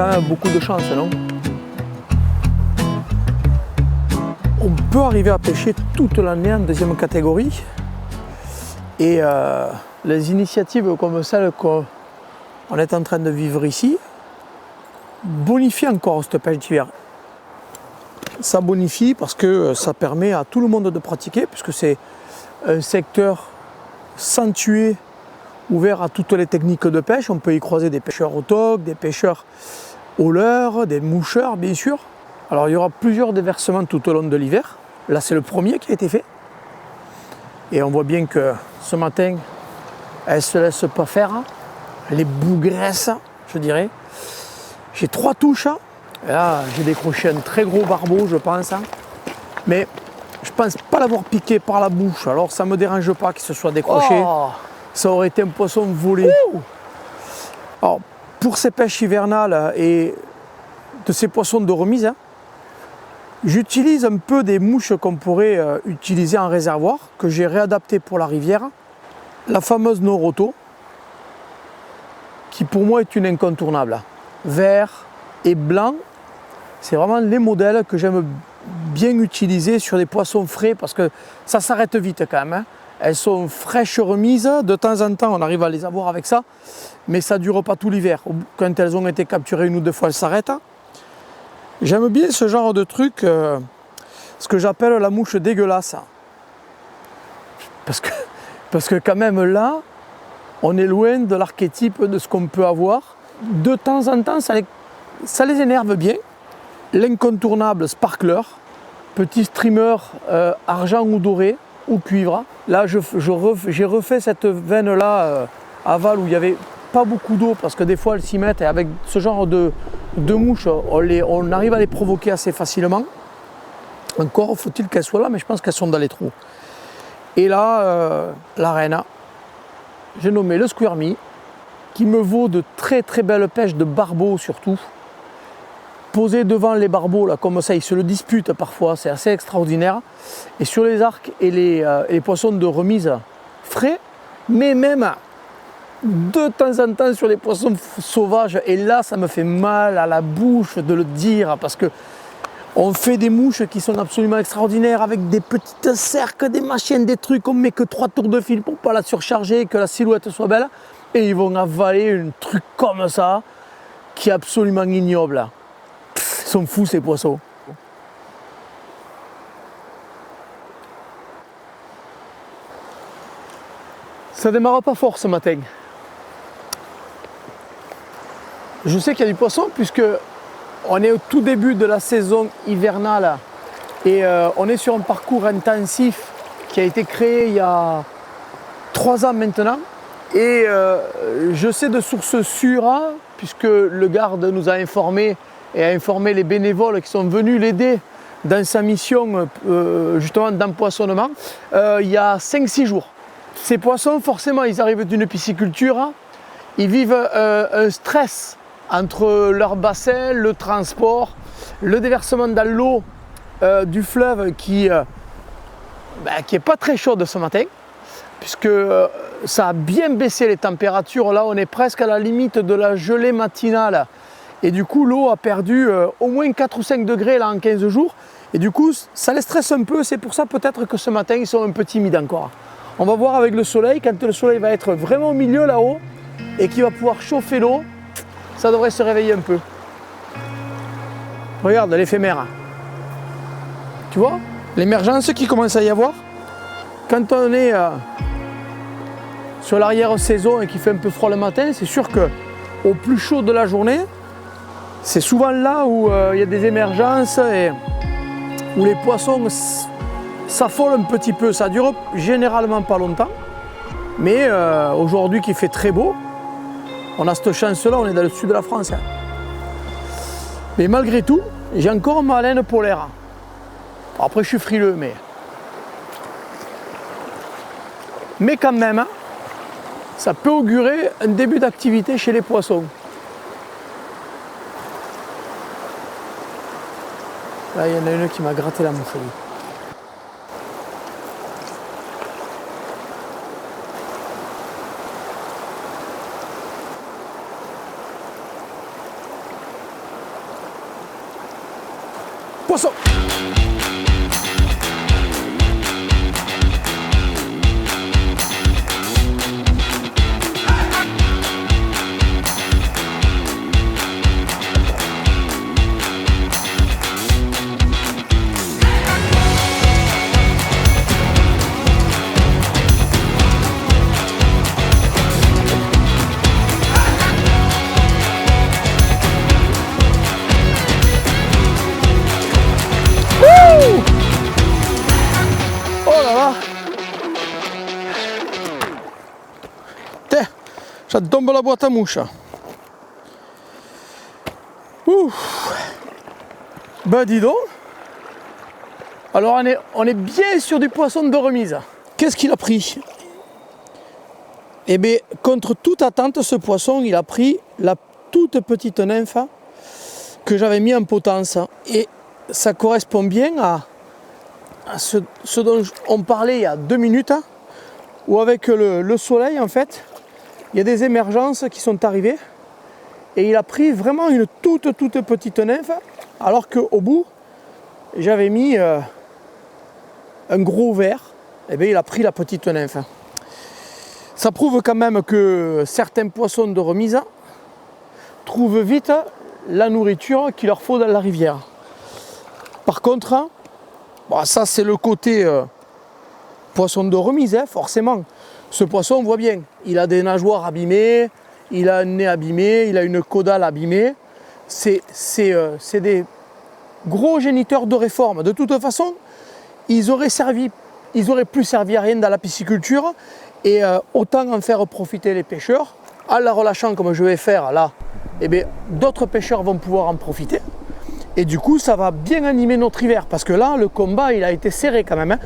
quand même beaucoup de chance, non? On peut arriver à pêcher toute l'année en deuxième catégorie. Et les initiatives comme celle qu'on est en train de vivre ici bonifient encore cette pêche d'hiver. Ça bonifie parce que ça permet à tout le monde de pratiquer, puisque c'est un secteur sans tuer, ouvert à toutes les techniques de pêche. On peut y croiser des pêcheurs au toc, des pêcheurs au leurre, des moucheurs bien sûr. Alors il y aura plusieurs déversements tout au long de l'hiver. Là c'est le premier qui a été fait. Et on voit bien que ce matin, elle ne se laisse pas faire. Elle est bougresse, je dirais. J'ai 3 touches. Et là j'ai décroché un très gros barbeau je pense. Mais je pense pas l'avoir piqué par la bouche. Alors ça ne me dérange pas qu'il se soit décroché. Oh, ça aurait été un poisson volé. Alors, pour ces pêches hivernales et de ces poissons de remise, j'utilise un peu des mouches qu'on pourrait utiliser en réservoir, que j'ai réadapté pour la rivière. La fameuse Noroto, qui pour moi est une incontournable. Vert et blanc, c'est vraiment les modèles que j'aime bien utiliser sur des poissons frais, parce que ça s'arrête vite quand même. Elles sont fraîches remises, de temps en temps on arrive à les avoir avec ça, mais ça ne dure pas tout l'hiver. Quand elles ont été capturées 1 ou 2 fois, elles s'arrêtent. J'aime bien ce genre de truc, ce que j'appelle la mouche dégueulasse. Parce que quand même là, on est loin de l'archétype de ce qu'on peut avoir. De temps en temps, ça les énerve bien. L'incontournable sparkler, petit streamer argent ou doré ou cuivre. Là, j'ai refait cette veine-là aval où il n'y avait pas beaucoup d'eau, parce que des fois elles s'y mettent, et avec ce genre de mouches, on arrive à les provoquer assez facilement. Encore faut-il qu'elles soient là, mais je pense qu'elles sont dans les trous. Et là, la reine, j'ai nommé le squirmy, qui me vaut de très très belles pêches de barbeaux surtout. Posé devant les barbeaux, là, comme ça, ils se le disputent parfois, c'est assez extraordinaire. Et sur les arcs et les poissons de remise frais, mais même de temps en temps sur les poissons sauvages. Et là, ça me fait mal à la bouche de le dire, parce que on fait des mouches qui sont absolument extraordinaires, avec des petites cercles, des machines, des trucs. On met que 3 tours de fil pour ne pas la surcharger, que la silhouette soit belle. Et ils vont avaler un truc comme ça, qui est absolument ignoble. Ils sont fous ces poissons. Ça démarre pas fort ce matin. Je sais qu'il y a du poisson puisque on est au tout début de la saison hivernale et on est sur un parcours intensif qui a été créé il y a 3 ans maintenant. Et je sais de sources sûres, puisque le garde nous a informé et a informé les bénévoles qui sont venus l'aider dans sa mission justement d'empoissonnement il y a 5-6 jours. Ces poissons, forcément, ils arrivent d'une pisciculture, ils vivent un stress entre leur bassin, le transport, le déversement dans l'eau du fleuve qui est pas très chaude ce matin, puisque ça a bien baissé les températures. Là, on est presque à la limite de la gelée matinale. Et du coup, l'eau a perdu au moins 4 ou 5 degrés là, en 15 jours. Et du coup, ça les stresse un peu. C'est pour ça peut-être que ce matin, ils sont un peu timides encore. On va voir avec le soleil. Quand le soleil va être vraiment au milieu là-haut et qu'il va pouvoir chauffer l'eau, ça devrait se réveiller un peu. Regarde l'éphémère. Tu vois l'émergence qui commence à y avoir. Quand on est sur l'arrière-saison et qu'il fait un peu froid le matin, c'est sûr qu'au plus chaud de la journée, c'est souvent là où il y a des émergences et où les poissons s'affolent un petit peu. Ça dure généralement pas longtemps, mais aujourd'hui qui fait très beau, on a cette chance-là, on est dans le sud de la France. Mais malgré tout, j'ai encore ma laine polaire. Après, je suis frileux, mais quand même, ça peut augurer un début d'activité chez les poissons. Là, il y en a une qui m'a gratté la mouche. Poisson. Ça tombe la boîte à mouches. Ouf. Ben dis donc. Alors on est bien sur du poisson de remise. Qu'est-ce qu'il a pris? Eh bien, contre toute attente, ce poisson, il a pris la toute petite nymphe que j'avais mis en potence. Et ça correspond bien à ce dont on parlait il y a 2 minutes, où avec le soleil, en fait, il y a des émergences qui sont arrivées et il a pris vraiment une toute petite nymphe, alors qu'au bout, j'avais mis un gros verre. Et bien il a pris la petite nymphe. Ça prouve quand même que certains poissons de remise trouvent vite la nourriture qu'il leur faut dans la rivière. Par contre, bon, ça c'est le côté poisson de remise, forcément. Ce poisson, on voit bien, il a des nageoires abîmées, il a un nez abîmé, il a une caudale abîmée. C'est des gros géniteurs de réforme. De toute façon, ils auraient plus servi à rien dans la pisciculture, et autant en faire profiter les pêcheurs. En la relâchant comme je vais faire là, eh bien, d'autres pêcheurs vont pouvoir en profiter. Et du coup, ça va bien animer notre hiver, parce que là, le combat, il a été serré quand même.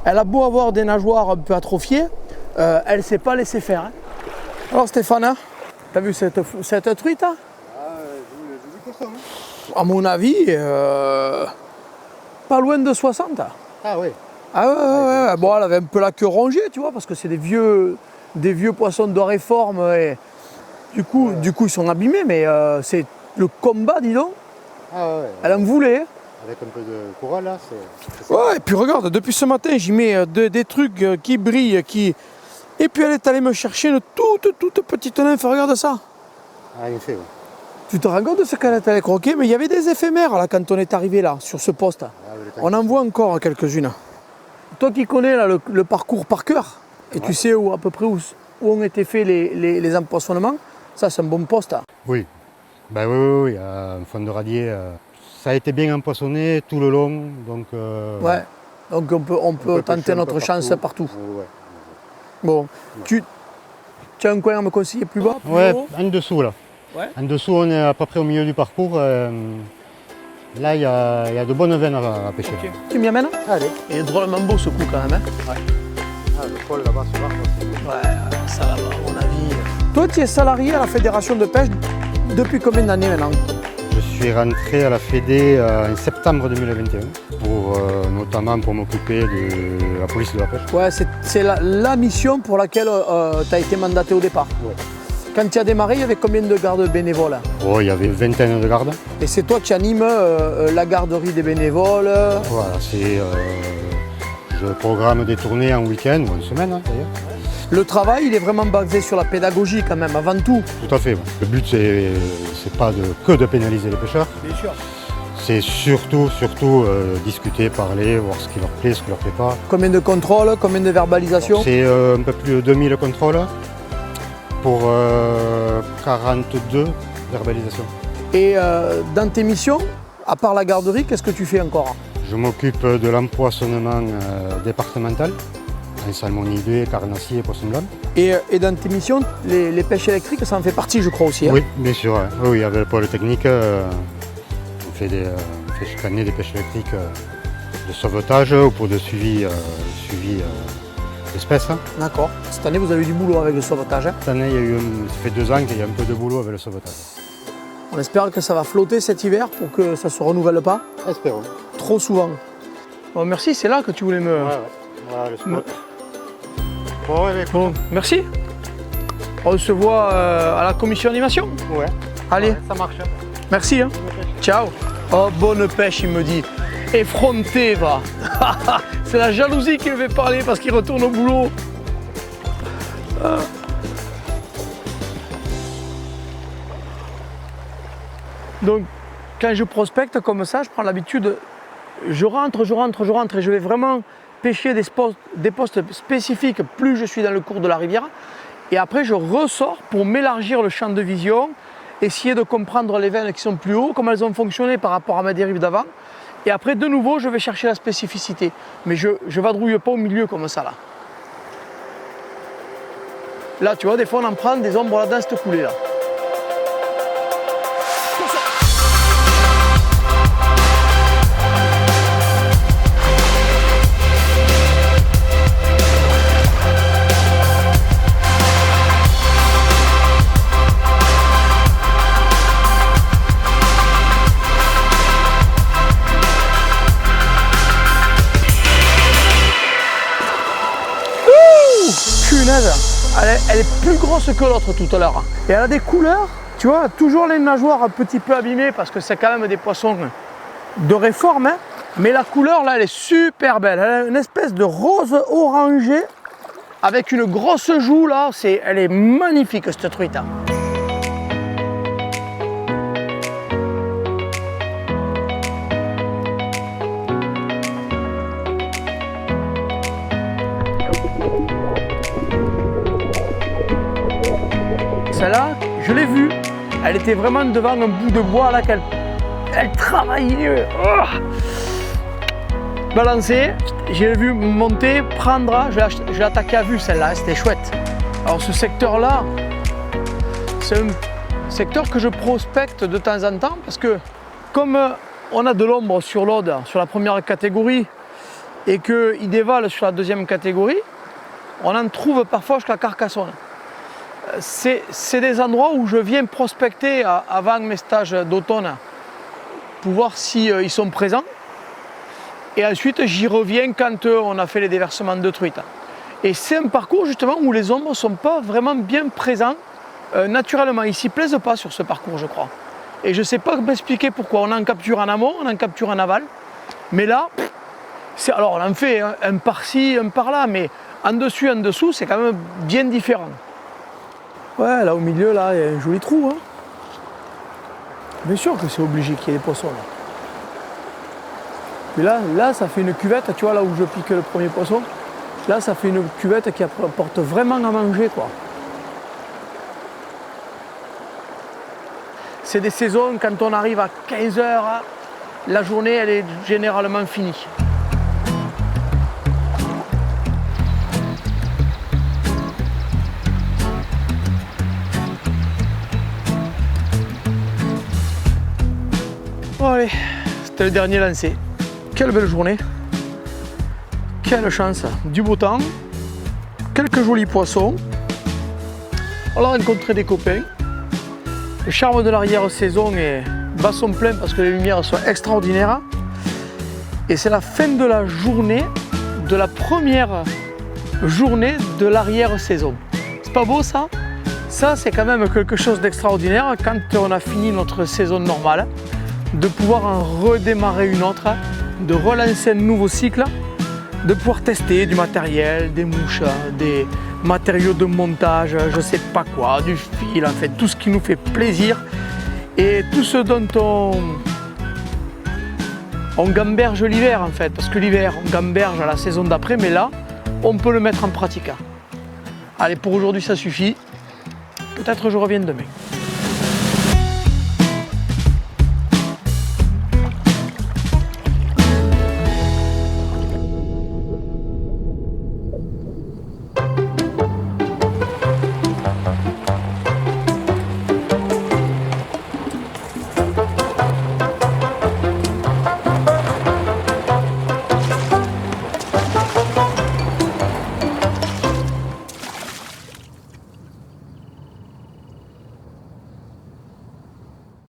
Elle a beau avoir des nageoires un peu atrophiées, elle ne s'est pas laissée faire. Alors Stéphane, t'as vu cette truite? J'ai vu que ça. À mon avis, pas loin de 60. Ah oui. Ah ouais. Bon, elle avait un peu la queue rongée, tu vois, parce que c'est des vieux poissons de réforme. Et du coup, ils sont abîmés, mais c'est le combat, dis donc. Ah ouais. Elle en voulait. Avec un peu de courant là, c'est Ouais, et puis regarde, depuis ce matin, j'y mets des trucs qui brillent, Et puis elle est allée me chercher une toute petite nymphe, regarde ça. Ah, il fait, ouais. Tu te rends compte de ce qu'elle est allée croquer? Mais il y avait des éphémères là quand on est arrivé là, sur ce poste. Ah, On en voit encore quelques-unes. Toi qui connais là, le parcours par cœur, et tu sais à peu près où ont été faits les empoisonnements, ça c'est un bon poste. Oui. Ben oui, un fond de radier. Ça a été bien empoisonné tout le long, donc... Ouais, donc on peut tenter notre chance partout. Ouais. Bon, tu as un coin à me conseiller plus bas, plus haut? En dessous là. Ouais. En dessous, on est à peu près au milieu du parcours. Là, il y a de bonnes veines à pêcher. Okay. Tu m'y amènes? Allez. Il est drôlement beau ce coup quand même. Ouais. Ah, le poil là-bas, c'est là. Ouais, ça va, à mon avis. Toi, tu es salarié à la Fédération de pêche depuis combien d'années maintenant? Je suis rentré à la Fédé en septembre 2021, notamment pour m'occuper de la police de la pêche. Ouais, c'est la mission pour laquelle tu as été mandaté au départ. Ouais. Quand tu as démarré, il y avait combien de gardes bénévoles? Oh, il y avait une vingtaine de gardes. Et c'est toi qui animes la garderie des bénévoles? Voilà, je programme des tournées en week-end ou en semaine d'ailleurs. Le travail, il est vraiment basé sur la pédagogie quand même, avant tout. Tout à fait. Ouais. Le but, c'est pas que de pénaliser les pêcheurs. Bien sûr. C'est surtout discuter, parler, voir ce qui leur plaît, ce qui leur plaît pas. Combien de contrôles, combien de verbalisations? C'est un peu plus de 2000 contrôles pour 42 verbalisations. Et dans tes missions, à part la garderie, qu'est-ce que tu fais encore? Je m'occupe de l'empoisonnement départemental, en salmonidés, carnassiers et poissons blancs. Et dans tes missions, les pêches électriques, ça en fait partie, je crois aussi. Hein? Oui, bien sûr. Hein. Oui, avec le pôle technique, on fait chaque année des pêches électriques de sauvetage ou pour de suivi d'espèces. D'accord. Cette année, vous avez eu du boulot avec le sauvetage. Hein? Cette année, ça fait 2 ans qu'il y a un peu de boulot avec le sauvetage. On espère que ça va flotter cet hiver pour que ça ne se renouvelle pas. Espérons. Trop souvent. Bon, merci, c'est là que tu voulais me... Ouais. Voilà le spot. Bon, merci. On se voit à la commission animation. Ouais. Allez. Ouais, ça marche. Merci. Hein. Ciao. Oh, bonne pêche, il me dit. effronté, va. C'est la jalousie qui me fait parler parce qu'il retourne au boulot. Donc, quand je prospecte comme ça, je prends l'habitude, je rentre et je vais vraiment pêcher des postes spécifiques plus je suis dans le cours de la rivière. Et après, je ressors pour m'élargir le champ de vision, essayer de comprendre les veines qui sont plus hauts, comment elles ont fonctionné par rapport à ma dérive d'avant. Et après, de nouveau, je vais chercher la spécificité. Mais je ne vadrouille pas au milieu comme ça, là. Là, tu vois, des fois, on en prend des ombres là dans cette coulée, là. Elle est plus grosse que l'autre tout à l'heure. Et elle a des couleurs, tu vois, toujours les nageoires un petit peu abîmées parce que c'est quand même des poissons de réforme. Hein. Mais la couleur là, elle est super belle. Elle a une espèce de rose orangé avec une grosse joue là. Elle est magnifique cette truite. Hein. Celle-là, je l'ai vue, elle était vraiment devant un bout de bois là qu'elle travaillait. Balancer, j'ai vu monter, prendre, je l'ai attaqué à vue celle-là, c'était chouette. Alors ce secteur-là, c'est un secteur que je prospecte de temps en temps parce que comme on a de l'ombre sur l'Aude, sur la première catégorie, et qu'il dévale sur la deuxième catégorie, on en trouve parfois jusqu'à Carcassonne. C'est des endroits où je viens prospecter avant mes stages d'automne pour voir s'ils sont présents. Et ensuite, j'y reviens quand on a fait les déversements de truites. Et c'est un parcours justement où les ombres ne sont pas vraiment bien présents naturellement. Ils ne s'y plaisent pas sur ce parcours, je crois. Et je ne sais pas m'expliquer pourquoi. On en capture en amont, on en capture en aval. Mais là, alors on en fait un par-ci, un par-là, mais en dessus, en dessous, c'est quand même bien différent. Ouais, là au milieu, là, il y a un joli trou. Hein. Bien sûr que c'est obligé qu'il y ait des poissons. Là. Mais là, ça fait une cuvette, tu vois, là où je pique le premier poisson. Là, ça fait une cuvette qui apporte vraiment à manger, quoi. C'est des saisons, quand on arrive à 15 h, la journée, elle est généralement finie. Bon, allez, c'était le dernier lancé. Quelle belle journée. Quelle chance. Du beau temps. Quelques jolis poissons. On a rencontré des copains. Le charme de l'arrière-saison est basson plein parce que les lumières sont extraordinaires. Et c'est la fin de la journée, de la première journée de l'arrière-saison. C'est pas beau ça? Ça, c'est quand même quelque chose d'extraordinaire quand on a fini notre saison normale. De pouvoir en redémarrer une autre, de relancer un nouveau cycle, de pouvoir tester du matériel, des mouches, des matériaux de montage, je sais pas quoi, du fil, en fait, tout ce qui nous fait plaisir et tout ce dont on gamberge l'hiver en fait, parce que l'hiver on gamberge à la saison d'après, mais là on peut le mettre en pratique. Allez, pour aujourd'hui ça suffit, peut-être je reviens demain.